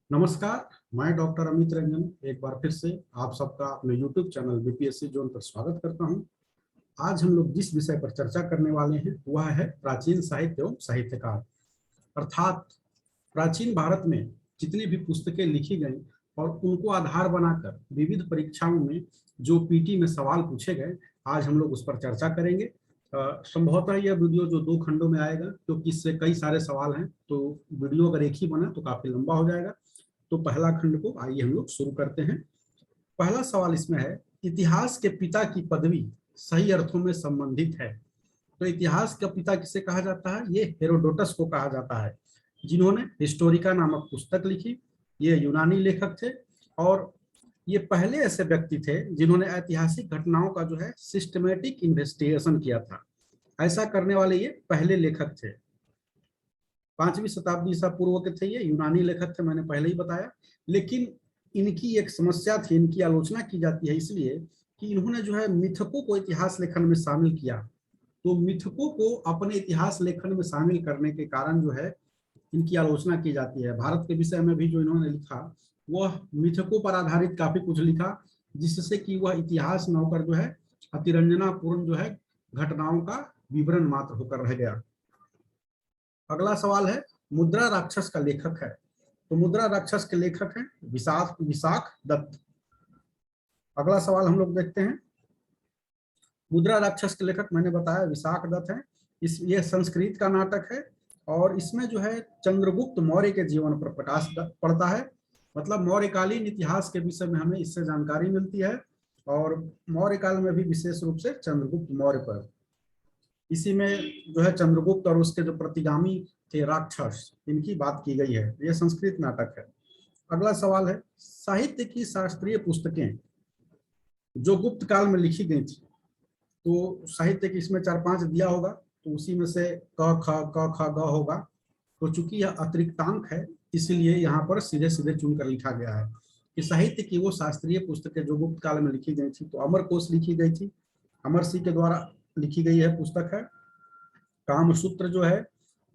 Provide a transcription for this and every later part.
नमस्कार। मैं डॉक्टर अमित रंजन एक बार फिर से आप सबका अपने YouTube चैनल बीपीएससी जोन पर स्वागत करता हूं। आज हम लोग जिस विषय पर चर्चा करने वाले हैं वह है प्राचीन साहित्य एवं साहित्यकार, अर्थात प्राचीन भारत में जितनी भी पुस्तकें लिखी गई और उनको आधार बनाकर विविध परीक्षाओं में जो पीटी में सवाल पूछे गए, आज हम लोग उस पर चर्चा करेंगे। संभवतः यह वीडियो जो 2 खंडों में आएगा क्योंकि इससे कई सारे सवाल हैं, तो वीडियो अगर एक ही बना तो काफी लंबा हो जाएगा। तो पहला खंड को आइए हम लोग शुरू करते हैं। पहला सवाल इसमें है, इतिहास के पिता की पदवी सही अर्थों में संबंधित है। तो इतिहास का पिता किसे कहा जाता है? ये हेरोडोटस को कहा जाता है, जिन्होंने हिस्टोरिका नामक पुस्तक लिखी। ये यूनानी लेखक थे और ये पहले ऐसे व्यक्ति थे जिन्होंने ऐतिहासिक घटनाओं का जो है सिस्टमेटिक इन्वेस्टिगेशन किया था। ऐसा करने वाले ये पहले लेखक थे। 5वीं शताब्दी ईसा पूर्व के थे, ये यूनानी लेखक थे, मैंने पहले ही बताया। लेकिन इनकी एक समस्या थी, इनकी आलोचना की जाती है इसलिए कि इन्होंने जो है मिथकों को इतिहास लेखन में शामिल किया। तो मिथकों को अपने इतिहास लेखन में शामिल करने के कारण जो है इनकी आलोचना की जाती है। भारत के विषय में भी जो इन्होंने लिखा वह मिथकों पर आधारित काफी कुछ लिखा, जिससे कि वह इतिहास न होकर जो है अतिरंजनापूर्ण जो है घटनाओं का विवरण मात्र होकर रह गया। अगला सवाल है, मुद्रा राक्षस का लेखक है। तो मुद्रा राक्षस के लेखक हैं विशाख दत्त। अगला सवाल हम लोग देखते हैं। मुद्रा राक्षस के लेखक मैंने बताया विशाख दत्त हैं। ये संस्कृत का नाटक है और इसमें जो है चंद्रगुप्त मौर्य के जीवन पर प्रकाश पड़ता है। मतलब मौर्यकालीन इतिहास के विषय में हमें इससे जानकारी मिलती है और मौर्य काल में भी विशेष रूप से चंद्रगुप्त मौर्य पर। इसी में जो है चंद्रगुप्त और उसके जो प्रतिगामी थे राक्षस, इनकी बात की गई है। यह संस्कृत नाटक है। अगला सवाल है, साहित्य की शास्त्रीय पुस्तकें जो गुप्त काल में लिखी गई थी, तो साहित्य की इसमें 4-5 दिया होगा, तो उसी में से क ख ग होगा। तो चूंकि यह अतिरिक्तांक है इसलिए यहाँ पर सीधे सीधे चुनकर लिखा गया है कि साहित्य की वो शास्त्रीय पुस्तकें जो गुप्त काल में लिखी गई थी। तो अमरकोश लिखी गई थी, अमर सिंह के द्वारा लिखी गई है पुस्तक है। कामसूत्र जो है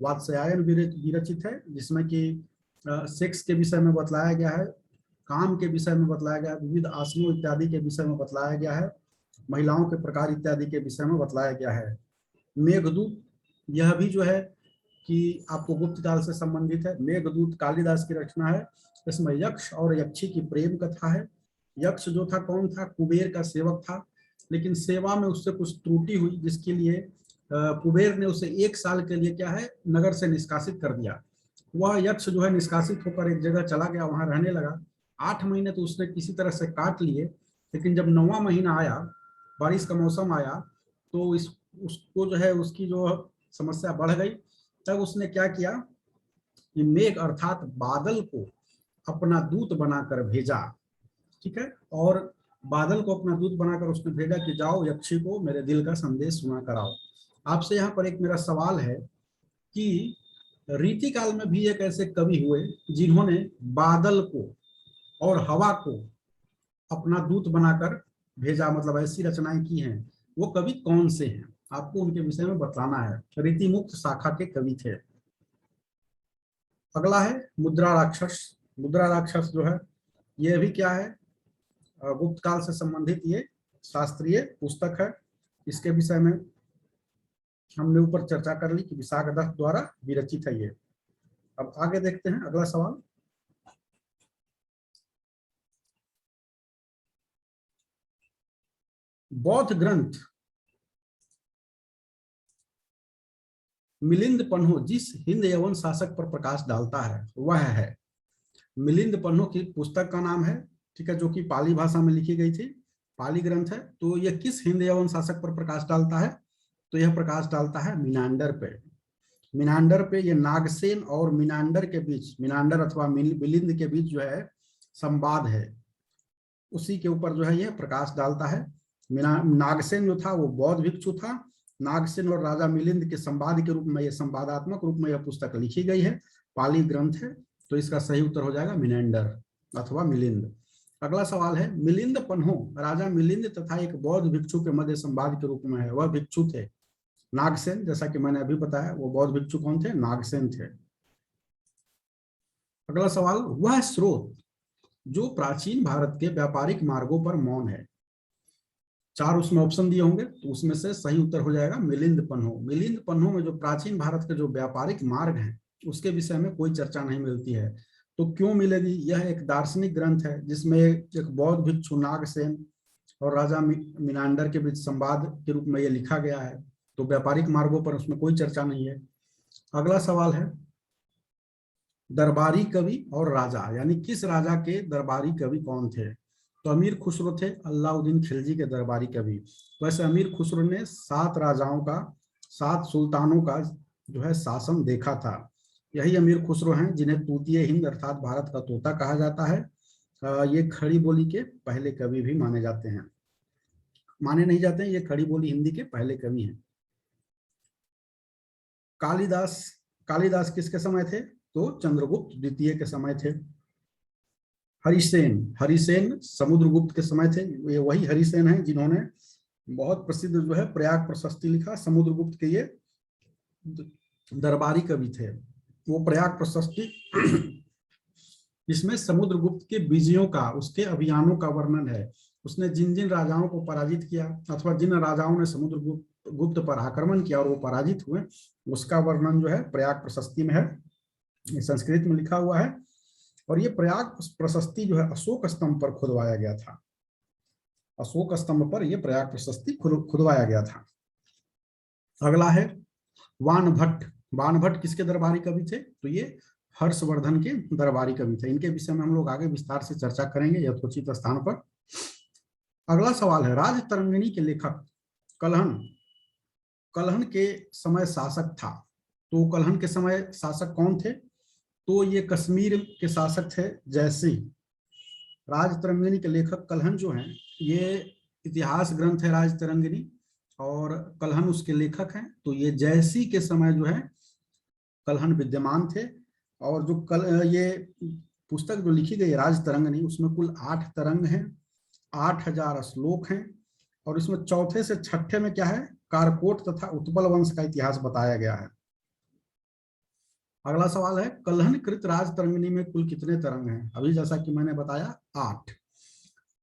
वात्स्यायन विरचित है, जिसमें कि सेक्स के विषय में बतलाया गया है, काम के विषय में बतलाया गया है, विविध आसनों इत्यादि के विषय में बतलाया गया है, महिलाओं के प्रकार इत्यादि के विषय में बतलाया गया है। मेघदूत, यह भी जो है कि आपको गुप्त काल से संबंधित है। मेघदूत कालिदास की रचना है। इसमें यक्ष और यक्षी की प्रेम कथा है। यक्ष जो था कौन था? कुबेर का सेवक था, लेकिन सेवा में उससे कुछ त्रुटि हुई, जिसके लिए कुबेर ने उसे 1 साल के लिए क्या है नगर से निष्कासित कर दिया। वह यक्ष जो है निष्कासित होकर एक जगह चला गया, वहां रहने लगा। 8 महीने तो उसने किसी तरह से काट लिए, लेकिन जब 9वां महीना आया, बारिश का मौसम आया, तो उसको जो है उसकी जो समस्या बढ़ गई। तब उसने क्या किया कि मेघ अर्थात बादल को अपना दूत बनाकर भेजा। ठीक है, और बादल को अपना दूत बनाकर उसने भेजा कि जाओ यक्षी को मेरे दिल का संदेश सुना कर आओ। आपसे यहाँ पर एक मेरा सवाल है कि रीति काल में भी एक ऐसे कवि हुए जिन्होंने बादल को और हवा को अपना दूत बनाकर भेजा, मतलब ऐसी रचनाएं की हैं। वो कवि कौन से हैं? आपको उनके विषय में बताना है। रीति मुक्त शाखा के कवि थे। अगला है मुद्रा राक्षस। मुद्रा राक्षस जो है यह भी क्या है, गुप्त काल से संबंधित ये शास्त्रीय पुस्तक है। इसके विषय में हमने ऊपर चर्चा कर ली कि विशाख दत्त द्वारा विरचित है ये। अब आगे देखते हैं अगला सवाल। बौद्ध ग्रंथ मिलिंद पन्हो जिस हिंद यवन शासक पर प्रकाश डालता है वह है, मिलिंद पन्हो की पुस्तक का नाम है, ठीक है, जो कि पाली भाषा में लिखी गई थी, पाली ग्रंथ है। तो यह किस हिंद यवन शासक पर प्रकाश डालता है? तो यह प्रकाश डालता है मिनांडर पे। मिनांडर पे ये नागसेन और मिनांडर के बीच, मिनांडर अथवा मिलिंद के बीच जो है संवाद है, उसी के ऊपर जो है यह प्रकाश डालता है। नागसेन जो था वो बौद्ध भिक्षु था। नागसेन और राजा मिलिंद के संवाद के रूप में, यह संवादात्मक रूप में यह पुस्तक लिखी गई है, पाली ग्रंथ है। तो इसका सही उत्तर हो जाएगा मिनेंडर अथवा मिलिंद। अगला सवाल है, मिलिंद पन्हो राजा मिलिंद तथा एक बौद्ध भिक्षु के मध्य संवाद के रूप में है। वह भिक्षु थे नागसेन, जैसा कि मैंने अभी बताया। वो बौद्ध भिक्षु कौन थे? नागसेन थे। अगला सवाल, वह स्रोत जो प्राचीन भारत के व्यापारिक मार्गों पर मौन है। 4 उसमें ऑप्शन दिए होंगे, तो उसमें से सही उत्तर हो जाएगा मिलिंद पन्हो। मिलिंद पन्हो में जो प्राचीन भारत के जो व्यापारिक मार्ग हैं उसके विषय में कोई चर्चा नहीं मिलती है। तो क्यों मिलेगी? यह एक दार्शनिक ग्रंथ है जिसमें एक बौद्ध भिक्षु नागसेन और राजा मिनांडर के बीच संवाद के रूप में यह लिखा गया है। तो व्यापारिक मार्गों पर उसमें कोई चर्चा नहीं है। अगला सवाल है, दरबारी कवि और राजा, यानी किस राजा के दरबारी कवि कौन थे? तो अमीर खुसरो थे, अलाउद्दीन खिलजी के दरबारी कवि। वैसे अमीर खुसरो ने 7 राजाओं का, 7 सुल्तानों का जो है शासन देखा था। यही अमीर खुसरो हैं जिन्हें तूतीय हिंद अर्थात भारत का तोता कहा जाता है। ये खड़ी बोली के पहले कवि भी माने जाते हैं, माने नहीं जाते हैं, ये खड़ी बोली हिंदी के पहले कवि हैं। कालिदास, कालिदास किसके समय थे? तो चंद्रगुप्त द्वितीय के समय थे। हरिसेन, हरिसेन समुद्रगुप्त के समय थे। ये वही हरिसेन हैं जिन्होंने बहुत प्रसिद्ध जो है प्रयाग प्रशस्ति लिखा। समुद्रगुप्त के ये दरबारी कवि थे। वो प्रयाग प्रशस्ति इसमें समुद्रगुप्त के विजयों का, उसके अभियानों का वर्णन है। उसने जिन जिन राजाओं को पराजित किया अथवा जिन राजाओं ने समुद्रगुप्त पर आक्रमण किया और वो पराजित हुए, उसका वर्णन जो है प्रयाग प्रशस्ति में है। ये संस्कृत में लिखा हुआ है। और ये प्रयाग प्रशस्ति जो है अशोक स्तंभ पर खुदवाया गया था। अशोक स्तंभ पर यह प्रयाग प्रशस्ति खुदवाया गया था। अगला है वानभट्ट। वानभट्ट किसके दरबारी कवि थे? तो ये हर्षवर्धन के दरबारी कवि थे। इनके विषय में हम लोग आगे विस्तार से चर्चा करेंगे यथोचित स्थान पर। अगला सवाल है, राजतरंगिणी के लेखक कलहन, कलहन के समय शासक था। तो कलहन के समय शासक कौन थे? तो ये कश्मीर के शासक थे जयसिंह। राजतरंगिणी के लेखक कलहन जो हैं, ये इतिहास ग्रंथ है राजतरंगिणी और कलहन उसके लेखक हैं। तो ये जयसिंह के समय जो है कलहन विद्यमान थे। और जो ये पुस्तक जो लिखी गई राजतरंगिणी, उसमें कुल 8 तरंग हैं, 8000 श्लोक हैं। और इसमें चौथे से छठे में क्या है? कारकोट तथा उत्पल वंश का इतिहास बताया गया है। अगला सवाल है, कलहन कृत राजतरंगिणी में कुल कितने तरंग हैं? अभी जैसा कि मैंने बताया 8।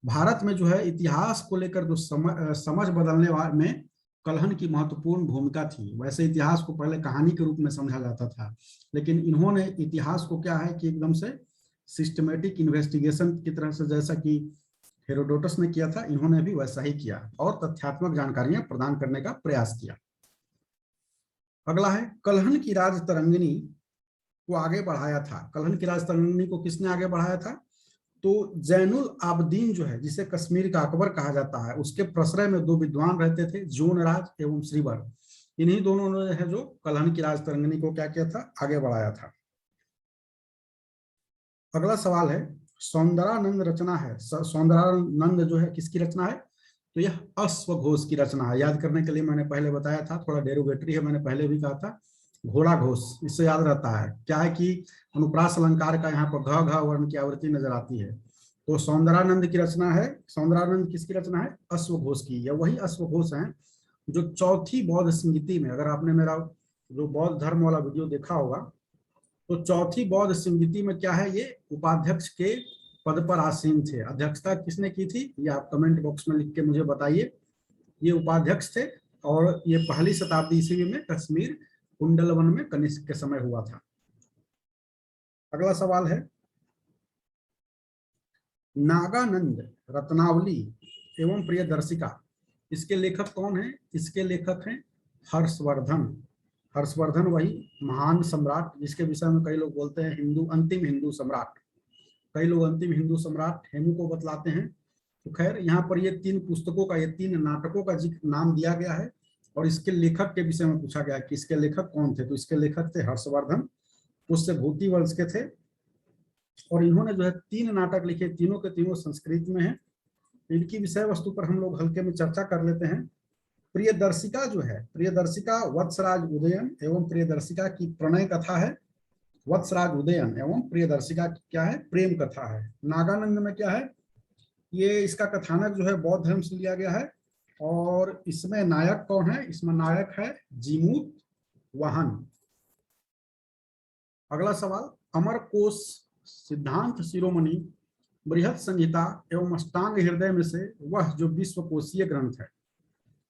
भारत में जो है इतिहास को लेकर जो समझ बदलने में कलहन की महत्वपूर्ण भूमिका थी। वैसे इतिहास को पहले कहानी के रूप में समझा जाता था, लेकिन इन्होंने इतिहास को क्या है कि एकदम से सिस्टमेटिक इन्वेस्टिगेशन की तरह से, जैसा कि हेरोडोटस ने किया था, इन्होंने भी वैसा ही किया और तथ्यात्मक जानकारियां प्रदान करने का प्रयास किया। अगला है, कलहन की राजतरंगिणी को आगे बढ़ाया था। कलहन की राजतरंगिणी को किसने आगे बढ़ाया था? तो जैनुल आबदीन जो है, जिसे कश्मीर का अकबर कहा जाता है, उसके प्रश्रय में 2 विद्वान रहते थे, जोनराज एवं श्रीवर। इन्हीं दोनों ने है जो कलहन की राजतरंगिणी को क्या किया था? आगे बढ़ाया था। अगला सवाल है, सौंदरानंद रचना है। सौंदरानंद जो है किसकी रचना है? तो यह अश्वघोष की रचना है। याद करने के लिए मैंने पहले बताया था, थोड़ा डेरोगेटरी है, मैंने पहले भी कहा था घोड़ा घोष, इससे याद रहता है। क्या है कि अनुप्रास अलंकार का यहाँ पर घ घ वर्ण की आवृत्ति नजर आती है। तो सौंदरानंद की रचना है। सौंदरानंद किसकी रचना है? अश्वघोष की। या वही अश्वघोष हैं जो चौथी बौद्ध स्मृति में, अगर आपने मेरा जो बौद्ध धर्म वाला वीडियो देखा होगा, तो चौथी बौद्ध स्मृति में क्या है, ये उपाध्यक्ष के पद पर आसीन थे। अध्यक्षता किसने की थी? ये आप कमेंट बॉक्स में लिख के मुझे बताइए। ये उपाध्यक्ष थे और ये 1ली शताब्दी ईस्वी में कश्मीर कुंडलवन में कनिष्क के समय हुआ था। अगला सवाल है, नागानंद रत्नावली एवं प्रियदर्शिका, इसके लेखक कौन है? इसके लेखक हैं हर्षवर्धन। हर्षवर्धन वही महान सम्राट जिसके विषय में कई लोग बोलते हैं हिंदू अंतिम हिंदू सम्राट। कई लोग अंतिम हिंदू सम्राट हेमू को बतलाते हैं। तो खैर यहाँ पर ये 3 पुस्तकों का, ये 3 नाटकों का जिक्र नाम दिया गया है और इसके लेखक के विषय में पूछा गया कि इसके लेखक कौन थे। तो इसके लेखक थे हर्षवर्धन, उससे भूति वंश के थे। और इन्होंने जो है 3 नाटक लिखे, तीनों के तीनों संस्कृत में हैं। इनकी विषय वस्तु पर हम लोग हल्के में चर्चा कर लेते हैं। प्रियदर्शिका जो है, प्रियदर्शिका वत्सराज उदयन एवं प्रियदर्शिका की प्रणय कथा है। वत्सराज उदयन एवं प्रियदर्शिका क्या है? प्रेम कथा है। नागानंद में क्या है? ये इसका कथानक जो है बौद्ध धर्म से लिया गया है। और इसमें नायक कौन है? इसमें नायक है जीमूत वाहन। अगला सवाल, अमरकोश सिद्धांत शिरोमणि बृहत संहिता एवं अष्टांग हृदय में से वह जो विश्वकोशीय ग्रंथ है,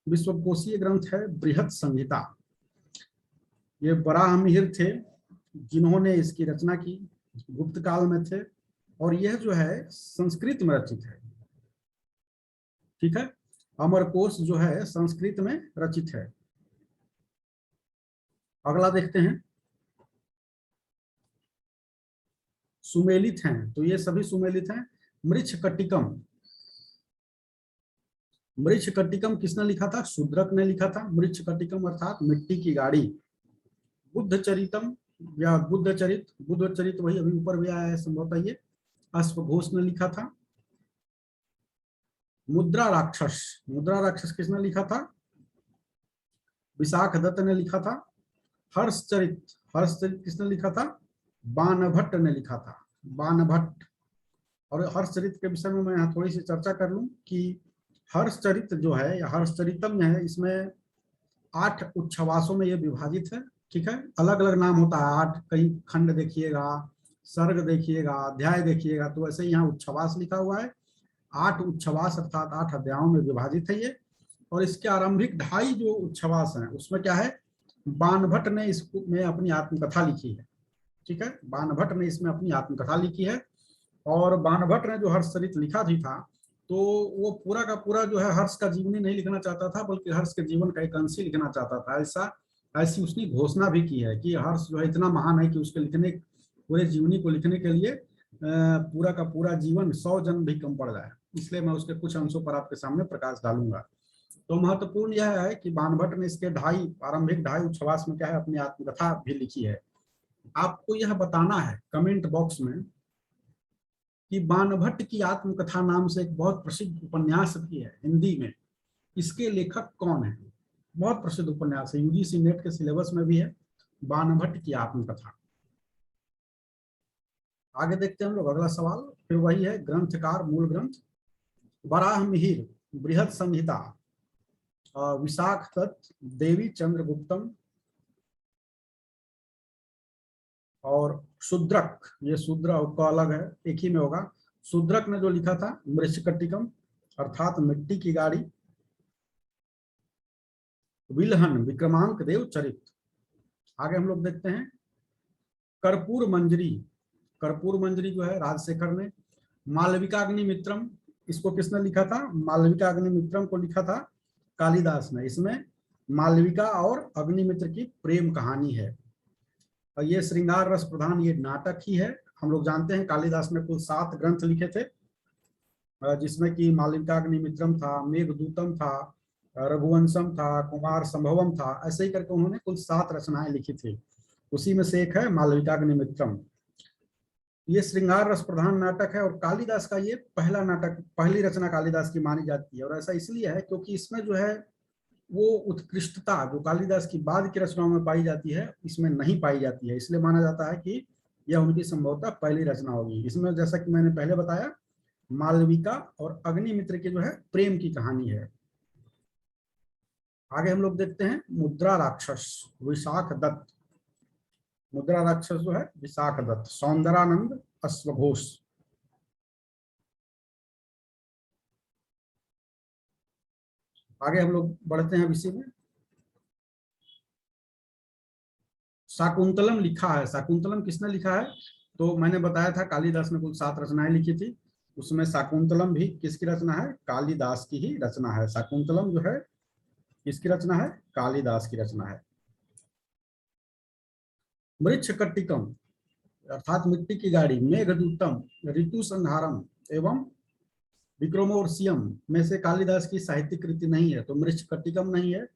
विश्वकोशीय ग्रंथ है बृहत संहिता। ये वराहमिहिर थे जिन्होंने इसकी रचना की, गुप्त काल में थे, और यह जो है संस्कृत में रचित है। ठीक है, अमरकोश जो है संस्कृत में रचित है। अगला देखते हैं, सुमेलित हैं, तो ये सभी सुमेलित हैं। मृच्छकटिकम, मृच्छकटिकम किसने लिखा था? शूद्रक ने लिखा था। मृच्छकटिकम अर्थात मिट्टी की गाड़ी। बुद्धचरितम या बुद्धचरित, बुद्धचरित वही अभी ऊपर भी आया है संभवतः, ये अश्वघोष ने लिखा था। मुद्रा राक्षस, मुद्रा राक्षस किसने लिखा था? विशाख दत्त ने लिखा था। हर्षचरित, हर्षचरित किसने लिखा था? बाणभट्ट ने लिखा था, बाणभट्ट। और हर्षचरित के विषय में मैं यहाँ थोड़ी सी चर्चा कर लूं कि हर्षचरित जो है या हर्षचरितम है, इसमें 8 उच्छ्वासों में ये विभाजित है। ठीक है, अलग अलग नाम होता है 8, कहीं खंड देखिएगा, सर्ग देखिएगा, अध्याय देखिएगा, तो ऐसे यहाँ उच्छ्वास लिखा हुआ है। 8 उच्छ्वास अर्थात 8 अध्यायों में विभाजित है ये। और इसके आरंभिक 2.5 जो उच्छ्वास हैं उसमें क्या है? बाणभट्ट ने इसमें अपनी आत्मकथा लिखी है। ठीक है, बाणभट्ट ने इसमें अपनी आत्मकथा लिखी है। और बाणभट्ट ने जो हर्षचरित लिखा भी था, तो वो पूरा का पूरा जो है हर्ष का जीवनी नहीं लिखना चाहता था, बल्कि हर्ष के जीवन का एक अंश ही लिखना चाहता था। ऐसी उसने घोषणा भी की है कि हर्ष जो है इतना महान है कि उसके लिखने, पूरे जीवनी को लिखने के लिए पूरा का पूरा जीवन 100 जन्म भी कम पड़ जाए। इसलिए मैं उसके कुछ अंशों पर आपके सामने प्रकाश डालूंगा। तो महत्वपूर्ण यह है कि बाणभट्ट ने इसके आरंभिक 2.5 उच्छ्वास में क्या है, अपनी आत्मकथा भी लिखी है। आपको यह बताना है कमेंट बॉक्स में कि बाणभट्ट की आत्मकथा नाम से एक बहुत प्रसिद्ध उपन्यास भी है हिंदी में, इसके लेखक कौन है? बहुत प्रसिद्ध उपन्यास है, यूजीसी नेट के सिलेबस में भी है, बाणभट्ट की आत्मकथा। आगे देखते हैं हम लोग अगला सवाल, फिर वही है ग्रंथकार, मूल ग्रंथ। वराहमिहिर, बृहत संहिता, विशाख दत्त, देवी चंद्रगुप्तम और शूद्रक, ये शूद्र का अलग है, एक ही में होगा। शूद्रक ने जो लिखा था मृच्छकटिकम अर्थात मिट्टी की गाड़ी। विल्हन, विक्रमांक देव चरित। आगे हम लोग देखते हैं कर्पूर मंजरी, कर्पूर मंजरी जो है राजशेखर ने। मालविका अग्निमित्रम, इसको किसने लिखा था? मालविका अग्निमित्रम को लिखा था कालिदास ने। इसमें मालविका और अग्निमित्र की प्रेम कहानी है। और ये श्रृंगार रस प्रधान ये नाटक ही है। हम लोग जानते हैं कालिदास ने कुल 7 ग्रंथ लिखे थे, जिसमें कि मालविका अग्निमित्रम था, मेघदूतम था, रघुवंशम था, कुमार संभवम था, ऐसे ही करके उन्होंने कुल 7 रचनाएं लिखी थी। उसी में से एक है मालविका अग्निमित्रम। ये श्रृंगार रस प्रधान नाटक है और कालिदास का ये पहला नाटक, पहली रचना कालिदास की मानी जाती है। और ऐसा इसलिए है क्योंकि इसमें जो है वो उत्कृष्टता जो कालिदास की बाद की रचनाओं में पाई जाती है, इसमें नहीं पाई जाती है। इसलिए माना जाता है कि यह उनकी संभवतः पहली रचना होगी। इसमें जैसा कि मैंने पहले बताया, मालविका और अग्निमित्र की जो है प्रेम की कहानी है। आगे हम लोग देखते हैं मुद्रा राक्षस, विशाख दत्त। मुद्रा राक्षस जो है विशाख दत्त। सौंदरानंद, अश्वघोष। आगे हम लोग बढ़ते हैं इसी में। शाकुंतलम लिखा है, शाकुंतलम किसने लिखा है? तो मैंने बताया था कालिदास ने कुल 7 रचनाएं लिखी थी, उसमें शाकुंतलम भी किसकी रचना है? कालिदास की ही रचना है। शाकुंतलम जो है किसकी रचना है? कालिदास की रचना है। मृच्छकटिकम अर्थात मिट्टी की गाड़ी। मेघदूतम, ऋतु संहारम एवं विक्रमोर्वशीयम में से कालिदास की साहित्यिक कृति नहीं है, तो मृच्छकटिकम नहीं है।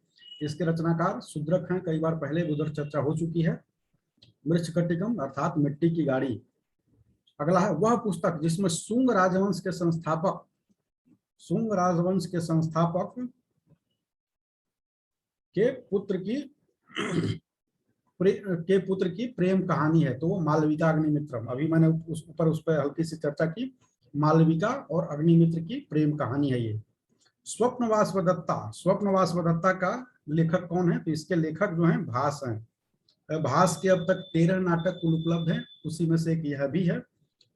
इसके रचनाकार शूद्रक हैं, कई बार पहले उधर चर्चा हो चुकी है। मृच्छकटिकम अर्थात मिट्टी की गाड़ी। अगला है वह पुस्तक जिसमें शुंग राजवंश के संस्थापक, शुंग राजवंश के संस्थापक के पुत्र की प्रेम कहानी है, तो वो मालविका अग्निमित्रम। अभी मैंने उस पर हल्की सी चर्चा की। मालविका और अग्निमित्र की प्रेम कहानी है ये। स्वप्नवासव दत्ता, स्वप्नवासव दत्ता का लेखक कौन है? तो इसके लेखक जो हैं भास हैं। भास के अब तक 13 नाटक कुल उपलब्ध हैं, उसी में से एक यह भी है।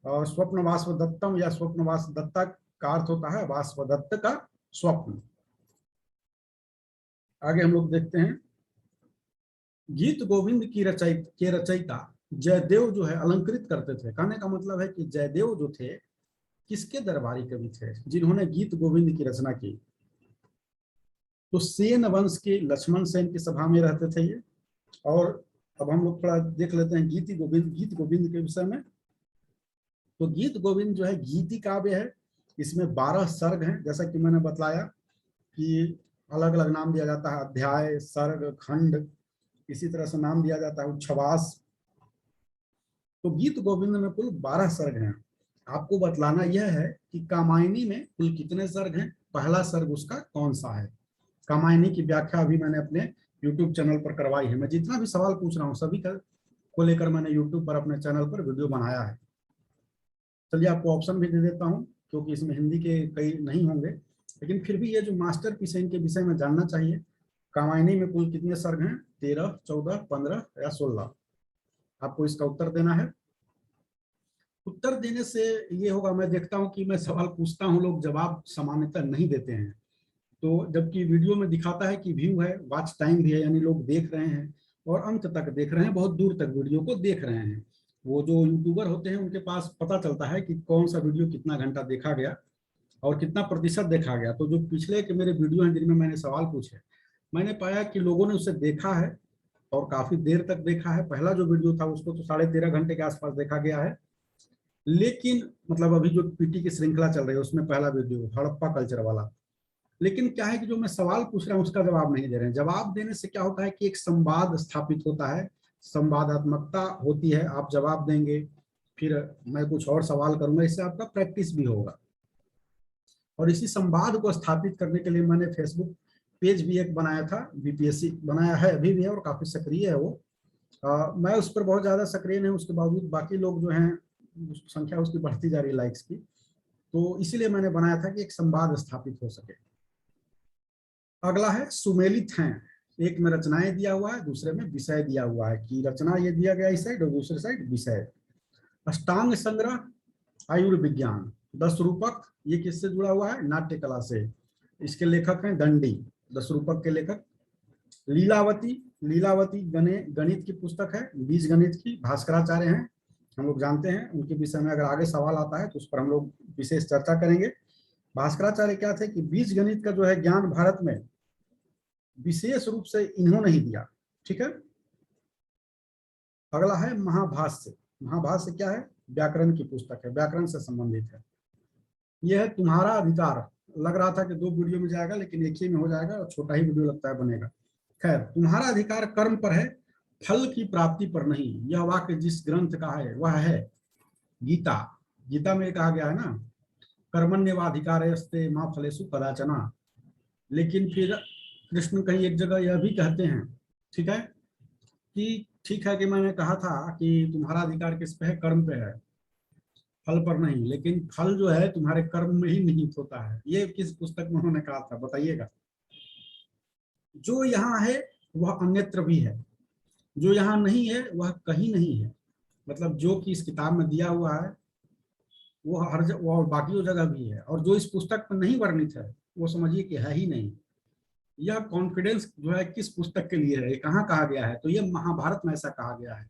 और स्वप्न वास्व दत्तम या स्वप्न वास दत्ता का अर्थ होता है वास्व दत्त का स्वप्न। आगे हम लोग देखते हैं, गीत गोविंद की रचयिता जयदेव जो है अलंकृत करते थे। कहने का मतलब है कि जयदेव जो थे किसके दरबारी कवि थे, जिन्होंने गीत गोविंद की रचना की। तो सेन वंश के लक्ष्मण सेन की सभा में रहते थे ये। और अब हम लोग थोड़ा देख लेते हैं गीत गोविंद के विषय में। तो गीत गोविंद जो है गीति काव्य है, इसमें 12 सर्ग हैं, जैसा कि मैंने बताया कि अलग अलग नाम दिया जाता है, अध्याय, सर्ग, खंड, इसी तरह से नाम दिया जाता है उच्छ्वास। तो गीत गोविंद में कुल 12 सर्ग हैं। आपको बतलाना यह है कि कामायनी में कुल कितने सर्ग हैं, पहला सर्ग उसका कौन सा है। कामायनी की व्याख्या अभी मैंने अपने YouTube चैनल पर करवाई है। मैं जितना भी सवाल पूछ रहा हूँ सभी को लेकर मैंने YouTube पर अपने चैनल पर वीडियो बनाया है। चलिए आपको ऑप्शन भी दे देता हूँ, क्योंकि इसमें हिंदी के कई नहीं होंगे, लेकिन फिर भी ये जो मास्टरपीस है इनके विषय में जानना चाहिए। कामायनी में कुल कितने सर्ग हैं, 13, 14, 15 या 16? आपको इसका उत्तर देना है। उत्तर देने से ये होगा, मैं देखता हूं कि मैं सवाल पूछता हूं, लोग जवाब सामान्यतः नहीं देते हैं। तो जबकि वीडियो में दिखाता है कि व्यू है, वॉच टाइम भी है, यानी लोग देख रहे हैं और अंत तक देख रहे हैं, बहुत दूर तक वीडियो को देख रहे हैं। वो जो यूट्यूबर होते हैं उनके पास पता चलता है कि कौन सा वीडियो कितना घंटा देखा गया और कितना प्रतिशत देखा गया। तो जो पिछले के मेरे वीडियो हैं जिनमें मैंने सवाल पूछे, मैंने पाया कि लोगों ने उसे देखा है और काफी देर तक देखा है। पहला जो वीडियो था उसको तो 13.5 घंटे के आसपास देखा गया है। लेकिन मतलब अभी जो पीटी की श्रृंखला चल रही है उसमें पहला वीडियो हड़प्पा कल्चर वाला। लेकिन क्या है कि जो मैं सवाल पूछ रहा हूँ उसका जवाब नहीं दे रहे हैं। जवाब देने से क्या होता है कि एक संवाद स्थापित होता है, संवादात्मकता होती है। आप जवाब देंगे, फिर मैं कुछ और सवाल करूंगा, इससे आपका प्रैक्टिस भी होगा। और इसी संवाद को स्थापित करने के लिए मैंने फेसबुक पेज भी एक बनाया था, बीपीएससी बनाया है, अभी भी है और काफी सक्रिय है वो। मैं उस पर बहुत ज्यादा सक्रिय नहीं, उसके बावजूद बाकी लोग जो हैं संख्या उसकी बढ़ती जा रही है लाइक्स की। तो इसीलिए मैंने बनाया था कि एक संवाद स्थापित हो सके। अगला है सुमेलित हैं। एक में रचनाएं दिया हुआ है, दूसरे में विषय दिया हुआ है कि रचना ये दिया गया इस साइड और दूसरे साइड विषय। अष्टांग संग्रह, आयुर्विज्ञान, 10 रूपक, ये किससे जुड़ा हुआ है, नाट्य कला से। इसके लेखक हैं दंडी, 10 रूपक के लेखक। लीलावती, लीलावती गणित की पुस्तक है, बीज गणित की, भास्कराचार्य हैं, हम लोग जानते हैं। उनके विषय में अगर आगे सवाल आता है तो उस पर हम लोग विशेष चर्चा करेंगे। भास्कराचार्य क्या थे कि बीज गणित का जो है ज्ञान भारत में विशेष रूप से इन्होंने ही दिया। ठीक है। अगला है महाभाष्य। महाभाष्य क्या है, व्याकरण की पुस्तक है, व्याकरण से संबंधित है। यह है तुम्हारा अधिकार। लग रहा था कि 2 वीडियो में जाएगा, लेकिन एक ही में हो जाएगा और छोटा ही वीडियो लगता है बनेगा। खैर, तुम्हारा अधिकार कर्म पर है, फल की प्राप्ति पर नहीं। यह वाक्य जिस ग्रंथ का है वह है गीता। गीता में कहा गया है ना, कर्मण्येवाधिकारस्ते मा फलेषु कदाचन। लेकिन फिर कृष्ण कहीं एक जगह यह भी कहते हैं, ठीक है, कि ठीक है कि मैंने कहा था कि तुम्हारा अधिकार किस पे है, कर्म पे है, फल पर नहीं। लेकिन फल जो है तुम्हारे कर्म में ही निहित होता है। ये किस पुस्तक में उन्होंने कहा था बताइएगा। जो यहाँ है वह अन्यत्र भी है, जो यहाँ नहीं है वह कहीं नहीं है। मतलब जो कि इस किताब में दिया हुआ है वो हर जगह और बाकी जगह भी है, और जो इस पुस्तक में नहीं वर्णित है वो समझिए कि है ही नहीं। यह कॉन्फिडेंस जो है किस पुस्तक के लिए है, ये कहाँ कहा गया है, तो ये महाभारत में ऐसा कहा गया है।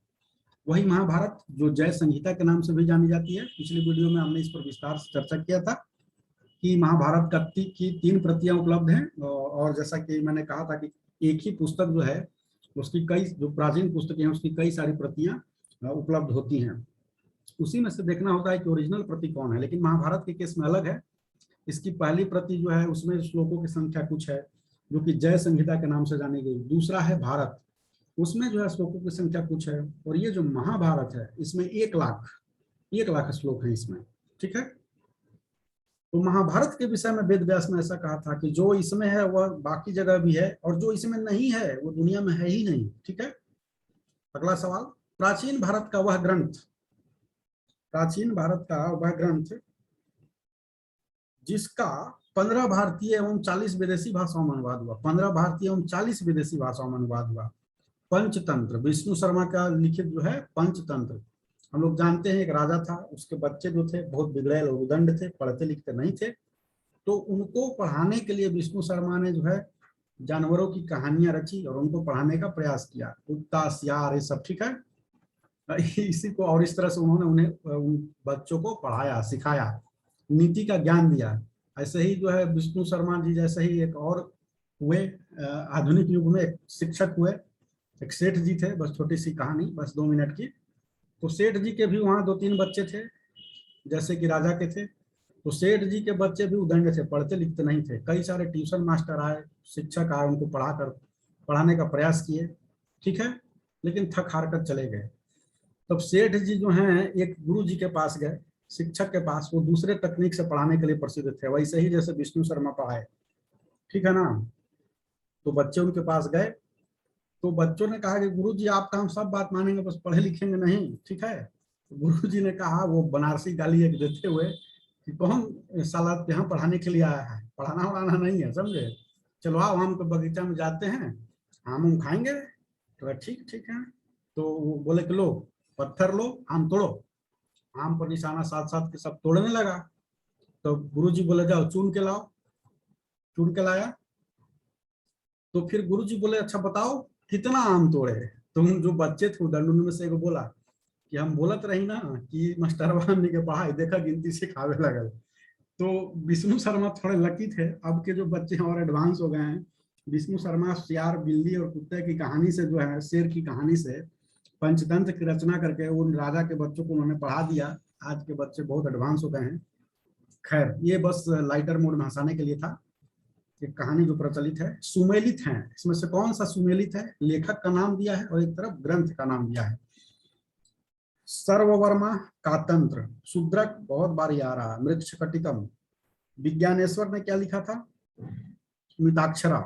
वही महाभारत जो जय संहिता के नाम से भी जानी जाती है। पिछली वीडियो में हमने इस पर विस्तार से चर्चा किया था कि महाभारत की 3 प्रतियां उपलब्ध हैं, और जैसा कि मैंने कहा था कि एक ही पुस्तक जो है उसकी कई, जो प्राचीन पुस्तकें हैं उसकी कई सारी प्रतियां उपलब्ध होती हैं। उसी में से देखना होता है कि ओरिजिनल प्रति कौन है। लेकिन महाभारत के केस में अलग है। इसकी पहली प्रति जो है उसमें श्लोकों की संख्या कुछ है जो कि जय संहिता के नाम से जानी गई। दूसरा है भारत, उसमें जो है श्लोकों की संख्या कुछ है। और ये जो महाभारत है इसमें 1 लाख श्लोक है इसमें। ठीक है। तो महाभारत के विषय में वेद व्यास ने ऐसा कहा था कि जो इसमें है वह बाकी जगह भी है, और जो इसमें नहीं है वो दुनिया में है ही नहीं। ठीक है। अगला सवाल, प्राचीन भारत का वह ग्रंथ, प्राचीन भारत का वह ग्रंथ जिसका 15 भारतीय एवं 40 विदेशी भाषाओं में अनुवाद हुआ। 15 भारतीय एवं 40 विदेशी भाषाओं में अनुवाद हुआ। पंचतंत्र, विष्णु शर्मा का लिखित जो है पंचतंत्र, हम लोग जानते हैं एक राजा था, उसके बच्चे जो थे बहुत बिगड़ैल और उदंड थे, पढ़ते लिखते नहीं थे। तो उनको पढ़ाने के लिए विष्णु शर्मा ने जो है जानवरों की कहानियां रची और उनको पढ़ाने का प्रयास किया, कुत्ता सियार ये सब, ठीक है। इसी को और इस तरह से उन्होंने उन्हें उन बच्चों को पढ़ाया, सिखाया, नीति का ज्ञान दिया। ऐसे ही जो है विष्णु शर्मा जी जैसे ही एक और हुए आधुनिक युग में एक शिक्षक हुए, एक सेठ जी थे। बस छोटी सी कहानी, बस 2 मिनट की। तो सेठ जी के भी वहाँ 2-3 बच्चे थे जैसे कि राजा के थे। तो सेठ जी के बच्चे भी उदंड थे, पढ़ते लिखते नहीं थे। कई सारे ट्यूशन मास्टर आए, शिक्षक आए, उनको पढ़ाने का प्रयास किए, ठीक है, लेकिन थक हार कर चले गए। तब सेठ जी जो हैं एक गुरु जी के पास गए, शिक्षक के पास। वो दूसरे तकनीक से पढ़ाने के लिए प्रसिद्ध थे, वैसे ही जैसे विष्णु शर्मा पढ़ाए, ठीक है ना। तो बच्चे उनके पास गए। तो बच्चों ने कहा कि गुरु जी आपका हम सब बात मानेंगे, बस पढ़े लिखेंगे नहीं, ठीक है। तो गुरु जी ने कहा, वो बनारसी गाली एक देते हुए, कि कौन साला यहाँ पढ़ाने के लिए आया है, पढ़ाना वढ़ाना नहीं है, समझे। चलो आओ, आम के बगीचा में जाते हैं, आम खाएंगे। तो ठीक ठीक है। तो वो बोले कि लो पत्थर लो, आम तोड़ो। आम पर निशाना साथ साथ के सब तोड़ने लगा। तो गुरु जी बोले जाओ चुन के लाओ। चुन के लाया। तो फिर गुरु जी बोले अच्छा बताओ कितना आम तोड़े। तुम जो बच्चे थे दंडुन में से एगो बोला कि हम बोलत रही ना कि मास्टरवा हमनी के पढ़ाई देखा गिनती सिखावे लगल। तो विष्णु शर्मा थोड़े लकी थे, अब के जो बच्चे हैं और एडवांस हो गए हैं। विष्णु शर्मा सियार बिल्ली और कुत्ते की कहानी से जो है, शेर की कहानी से पंचतंत्र की रचना करके उन राजा के बच्चों को उन्होंने पढ़ा दिया। आज के बच्चे बहुत एडवांस हो गए हैं। खैर ये बस लाइटर मोड में हंसाने के लिए था। एक कहानी जो प्रचलित है, सुमेलित है, इसमें से कौन सा सुमेलित है, लेखक का नाम दिया है और एक तरफ ग्रंथ का नाम दिया है। सर्ववर्मा का तंत्र, शूद्रक बहुत बार आ रहा है, मृक्षकटिकम। विज्ञानेश्वर ने क्या लिखा था, मिताक्षरा।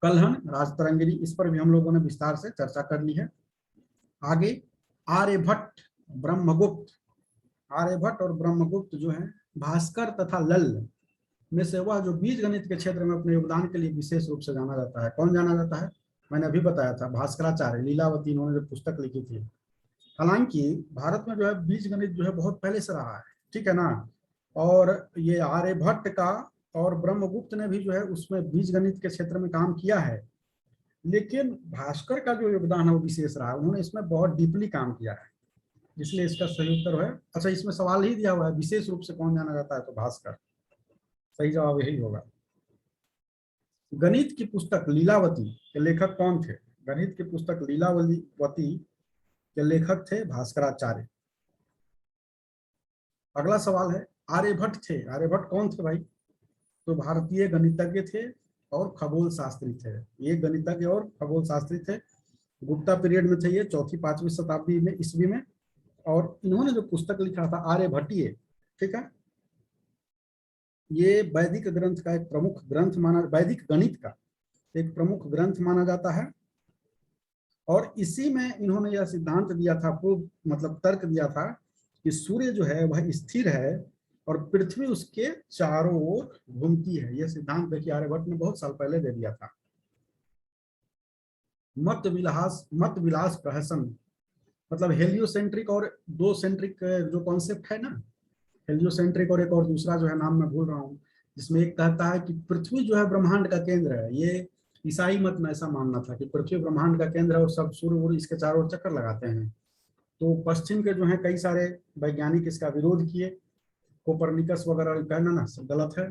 कलहन, राजतरंगिणी, इस पर भी हम लोगों ने विस्तार से चर्चा कर ली है। आगे आर्यभट्ट, ब्रह्मगुप्त। आर्यभट्ट और ब्रह्मगुप्त जो है भास्कर तथा लल्ल में से वह जो बीज गणित के क्षेत्र में अपने योगदान के लिए विशेष रूप से जाना जाता है। कौन जाना जाता है, मैंने अभी बताया था, भास्कराचार्य, लीलावती, इन्होंने जो पुस्तक लिखी थी। हालांकि भारत में जो है बीज गणित जो है बहुत पहले से रहा है, ठीक है ना। और ये आर्यभट्ट का और ब्रह्मगुप्त ने भी जो है उसमें बीज गणित के क्षेत्र में काम किया है। लेकिन भास्कर का जो योगदान है वो विशेष रहा है, उन्होंने इसमें बहुत डीपली काम किया है, इसलिए इसका सही उत्तर है। अच्छा, इसमें सवाल ही दिया हुआ है विशेष रूप से कौन जाना जाता है, तो भास्कर, सही जवाब यही होगा। गणित की पुस्तक लीलावती के लेखक कौन थे, गणित की पुस्तक लीलावती के लेखक थे भास्कराचार्य। अगला सवाल है, आर्यभट्ट थे, आर्यभट्ट कौन थे भाई, तो भारतीय गणितज्ञ थे और खगोल शास्त्री थे। ये गणितज्ञ और खगोल शास्त्री थे, गुप्ता पीरियड में थे ये, 4वीं-5वीं शताब्दी में, ईस्वी में। और इन्होंने जो पुस्तक लिखा था आर्यभट्टीय, ठीक है, ये वैदिक ग्रंथ का एक प्रमुख ग्रंथ माना, वैदिक गणित का एक प्रमुख ग्रंथ माना जाता है। और इसी में इन्होंने यह सिद्धांत दिया था, पूर्व मतलब तर्क दिया था कि सूर्य जो है वह स्थिर है और पृथ्वी उसके चारों ओर घूमती है। यह सिद्धांत देखिए आर्यभट्ट ने बहुत साल पहले दे दिया था। मत विलास प्रहसन, मतलब हेलियोसेंट्रिक और दो सेंट्रिक जो कॉन्सेप्ट है ना, हेलियोसेंट्रिक और एक और दूसरा जो है नाम मैं भूल रहा हूँ, जिसमें एक कहता है कि पृथ्वी जो है ब्रह्मांड का केंद्र है। ये ईसाई मत में ऐसा मानना था कि पृथ्वी ब्रह्मांड का केंद्र है और सब सूर्य इसके चारों ओर चक्कर लगाते हैं। तो पश्चिम के जो है कई सारे वैज्ञानिक इसका विरोध किए, कोपरनिकस वगैरह, कहना ना सब गलत है।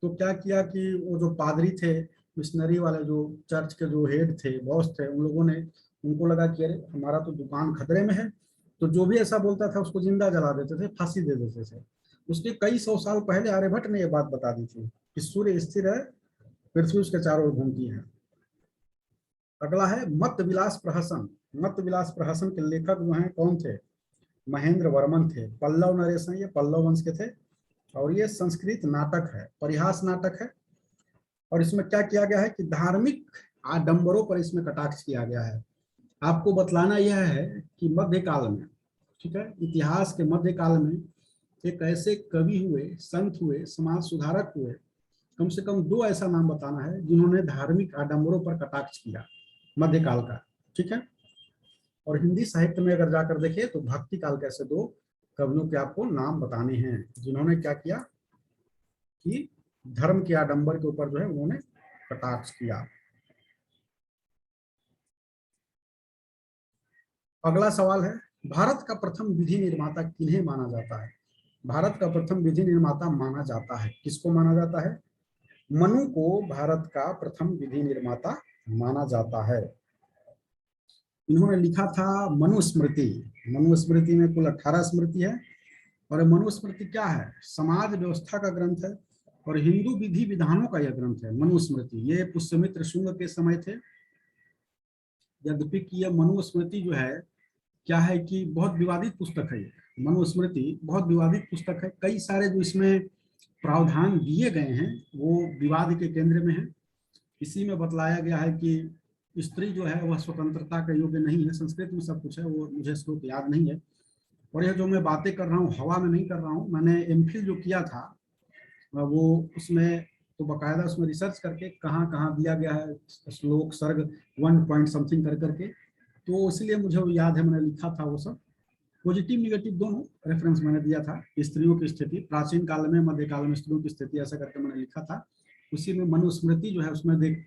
तो क्या किया कि वो जो पादरी थे, मिशनरी वाले जो चर्च के जो हेड थे, बॉस थे, उन लोगों ने, उनको लगा कि अरे हमारा तो दुकान खतरे में है, तो जो भी ऐसा बोलता था उसको जिंदा जला देते थे, फांसी दे देते थे। उसके कई सौ साल पहले आर्यभट्ट ने यह बात बता दी थी कि सूर्य स्थिर है, पृथ्वी उसके चारों ओर घूमती है। अगला है मत विलास प्रहसन। मत विलास प्रहसन के लेखक जो हैं कौन थे, महेंद्र वर्मन थे। पल्लव नरेश हैं, ये पल्लव वंश के थे। और ये संस्कृत नाटक है, परिहास नाटक है। और इसमें क्या किया गया है कि धार्मिक आडंबरों पर इसमें कटाक्ष किया गया है। आपको बतलाना यह है कि मध्यकाल में, ठीक है, इतिहास के मध्यकाल में एक ऐसे कवि हुए, संत हुए, समाज सुधारक हुए, कम से कम 2 ऐसा नाम बताना है जिन्होंने धार्मिक आडंबरों पर कटाक्ष किया मध्यकाल का, ठीक है। और हिंदी साहित्य में अगर जाकर देखें तो भक्ति काल के ऐसे दो कवियों के आपको नाम बताने हैं जिन्होंने क्या किया कि धर्म के आडंबर के ऊपर जो है उन्होंने कटाक्ष किया। अगला सवाल है, भारत का प्रथम विधि निर्माता किन्हें माना जाता है? भारत का प्रथम विधि निर्माता माना जाता है, किसको माना जाता है? मनु को भारत का प्रथम विधि निर्माता माना जाता है। इन्होंने लिखा था मनुस्मृति। मनुस्मृति में कुल 18 स्मृति है और मनुस्मृति क्या है? समाज व्यवस्था का ग्रंथ है और हिंदू विधि विधानों का यह ग्रंथ है मनुस्मृति। ये पुष्यमित्र शुंग के समय थे, यद्यपि कि यह मनुस्मृति जो है क्या है कि बहुत विवादित पुस्तक है। मनुस्मृति बहुत विवादित पुस्तक है, कई सारे जो इसमें प्रावधान दिए गए हैं वो विवाद के केंद्र में है। इसी में बतलाया गया है कि स्त्री जो है वह स्वतंत्रता का योग्य नहीं है। संस्कृत में सब कुछ है, वो मुझे श्लोक याद नहीं है। और यह जो मैं बातें कर रहा हूँ हवा में नहीं कर रहा हूँ, मैंने एमफिल जो किया था वो उसमें तो बकायदा उसमें रिसर्च करके कहाँ कहाँ दिया गया है श्लोक सर्ग 1 पॉइंट समथिंग कर करके, तो इसलिए मुझे वो याद है, मैंने लिखा था वो सब। पॉजिटिव निगेटिव दोनों रेफरेंस मैंने दिया था। स्त्रियों की स्थिति प्राचीन काल में, मध्यकाल में स्त्रियों की स्थिति ऐसा करके मैंने लिखा था। उसी में मनुस्मृति जो है उसमें देख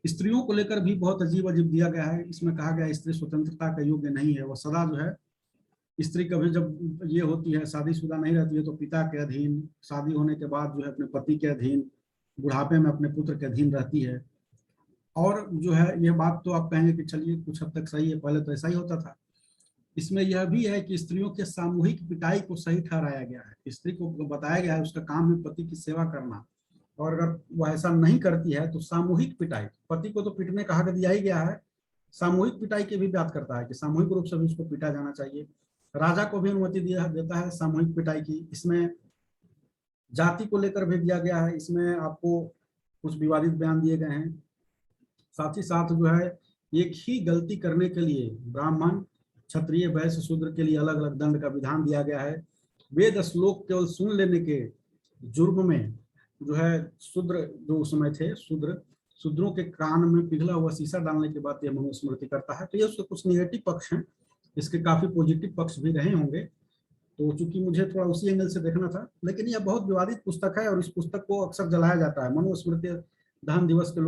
स्त्रियों को लेकर भी बहुत अजीब अजीब दिया गया है। इसमें कहा गया स्त्री स्वतंत्रता का योग्य नहीं है, वो सदा जो है स्त्री कभी जब ये होती है शादीशुदा नहीं रहती है तो पिता के अधीन, शादी होने के बाद जो है अपने पति के अधीन, बुढ़ापे में अपने पुत्र के अधीन रहती है। और जो है यह बात तो आप कहेंगे कि चलिए कुछ हद तक सही है, पहले तो ऐसा ही होता था। इसमें यह भी है कि स्त्रियों के सामूहिक पिटाई को सही ठहराया गया है। स्त्री को बताया गया है उसका काम है पति की सेवा करना, और अगर वह ऐसा नहीं करती है तो सामूहिक पिटाई, पति को तो पिटने का हक दिया ही गया है, सामूहिक पिटाई की भी बात करता है कि सामूहिक रूप से भी उसको पीटा जाना चाहिए। राजा को भी अनुमति देता है सामूहिक पिटाई की। इसमें जाति को लेकर भी दिया गया है, इसमें आपको कुछ विवादित बयान दिए गए हैं। साथ ही साथ जो है एक ही गलती करने के लिए ब्राह्मण, क्षत्रिय, वैश्य, शूद्र के लिए अलग अलग दंड का विधान दिया गया है। वेद श्लोक केवल सुन लेने के जुर्म में जो है शूद्र जो उस समय थे शूद्रों के कान में पिघला हुआ शीशा डालने के बाद यह मनुस्मृति करता है। तो ये उसके कुछ निगेटिव पक्ष हैं, इसके काफी पॉजिटिव पक्ष भी रहे होंगे। तो चूंकि मुझे थोड़ा उसी एंगल से देखना था, लेकिन यह बहुत विवादित पुस्तक है और इस पुस्तक को अक्सर जलाया जाता है। मनुस्मृति दहन दिवस के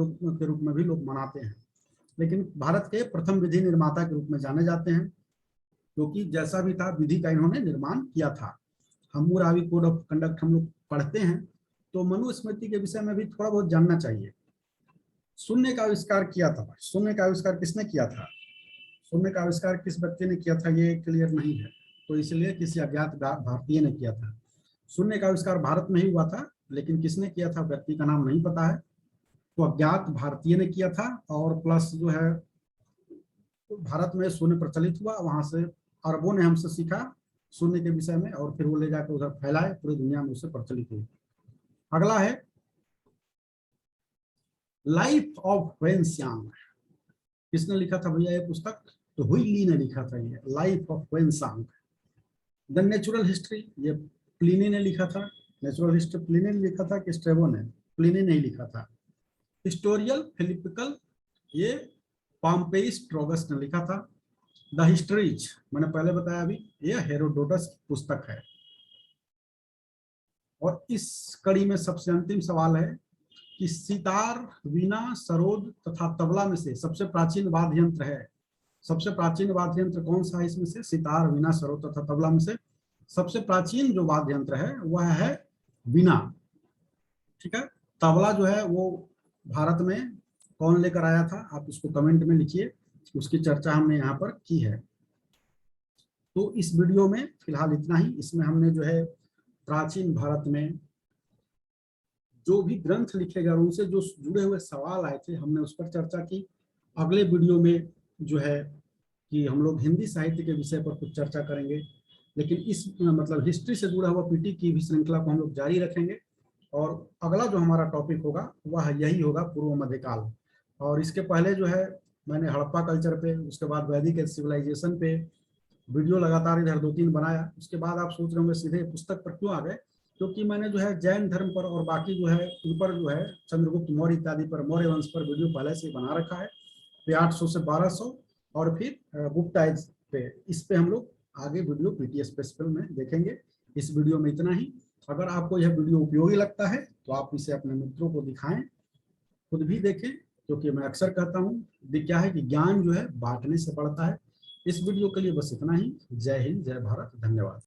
रूप में भी लोग मनाते हैं, लेकिन भारत के प्रथम विधि निर्माता के रूप में जाने जाते हैं, क्योंकि जैसा भी था विधि का इन्होंने निर्माण किया था। हम्मुराबी कोड ऑफ कंडक्ट हम लोग पढ़ते हैं तो मनुस्मृति के विषय में भी थोड़ा बहुत जानना चाहिए। शून्य का आविष्कार किया था, शून्य का आविष्कार किसने किया था? शून्य का आविष्कार किस व्यक्ति ने किया था ये क्लियर नहीं है, तो इसलिए किसी अज्ञात भारतीय ने किया था। शून्य का आविष्कार भारत में ही हुआ था, लेकिन किसने किया था व्यक्ति का नाम नहीं पता है, तो अज्ञात भारतीय ने किया था। और प्लस जो है भारत में शून्य प्रचलित हुआ, वहां से अरबों ने हमसे सीखा शून्य के विषय में और फिर वो ले जाकर उधर फैलाए, पूरी दुनिया में उससे प्रचलित हुई। अगला है लाइफ ऑफ वेन्सियांग। किसने लिखा था भैया ये पुस्तक? तो हुई ली ने लिखा था ये लाइफ ऑफ वेन्सियांग। द नेचुरल हिस्ट्री ये प्लिनी ने लिखा था। नेचुरल हिस्ट्री प्लिनी ने लिखा था कि स्ट्रेबो ने? प्लिनी ने ही लिखा था। हिस्टोरियल फिलिपिकल ये पॉम्पेई स्ट्रोगस ने लिखा था। द हिस्ट्रीज मैंने पहले बताया अभी, ये हेरोडोटस की पुस्तक है। और इस कड़ी में सबसे अंतिम सवाल है कि सितार, वीणा, सरोद तथा तबला में से सबसे प्राचीन वाद्य यंत्र है। सबसे प्राचीन वाद्य यंत्र कौन सा है इसमें से? सितार, वीणा, सरोद तथा तबला में से सबसे प्राचीन जो वाद्य यंत्र है वह है वीणा। ठीक है, तबला जो है वो भारत में कौन लेकर आया था आप इसको कमेंट में लिखिए, उसकी चर्चा हमने यहाँ पर की है। तो इस वीडियो में फिलहाल इतना ही। इसमें हमने जो है प्राचीन भारत में जो भी ग्रंथ लिखे गए उनसे जो जुड़े हुए सवाल आए थे हमने उस पर चर्चा की। अगले वीडियो में जो है कि हम लोग हिंदी साहित्य के विषय पर कुछ चर्चा करेंगे, लेकिन इस मतलब हिस्ट्री से जुड़ा हुआ पीटी की भी श्रृंखला को हम लोग जारी रखेंगे। और अगला जो हमारा टॉपिक होगा वह यही होगा, पूर्व मध्यकाल। और इसके पहले जो है मैंने हड़प्पा कल्चर पे, उसके बाद वैदिक सिविलाइजेशन पे वीडियो लगातार इधर 2-3 बनाया। उसके बाद आप सोच रहे होंगे सीधे पुस्तक पर क्यों आ गए, क्योंकि मैंने जो है जैन धर्म पर और बाकी जो है उन पर जो है चंद्रगुप्त मौर्य इत्यादि पर, मौर्य वंश पर वीडियो पहले से बना रखा है। फिर 800 से 1200 और फिर गुप्ता एज पे इस पे हम लोग आगे वीडियो पीटी स्पेशल में देखेंगे। इस वीडियो में इतना ही। अगर आपको यह वीडियो उपयोगी लगता है तो आप इसे अपने मित्रों को दिखाएं, खुद भी देखें, क्योंकि मैं अक्सर कहता हूँ क्या है कि ज्ञान जो है बांटने से बढ़ता है। इस वीडियो के लिए बस इतना ही। जय हिंद, जय भारत, धन्यवाद।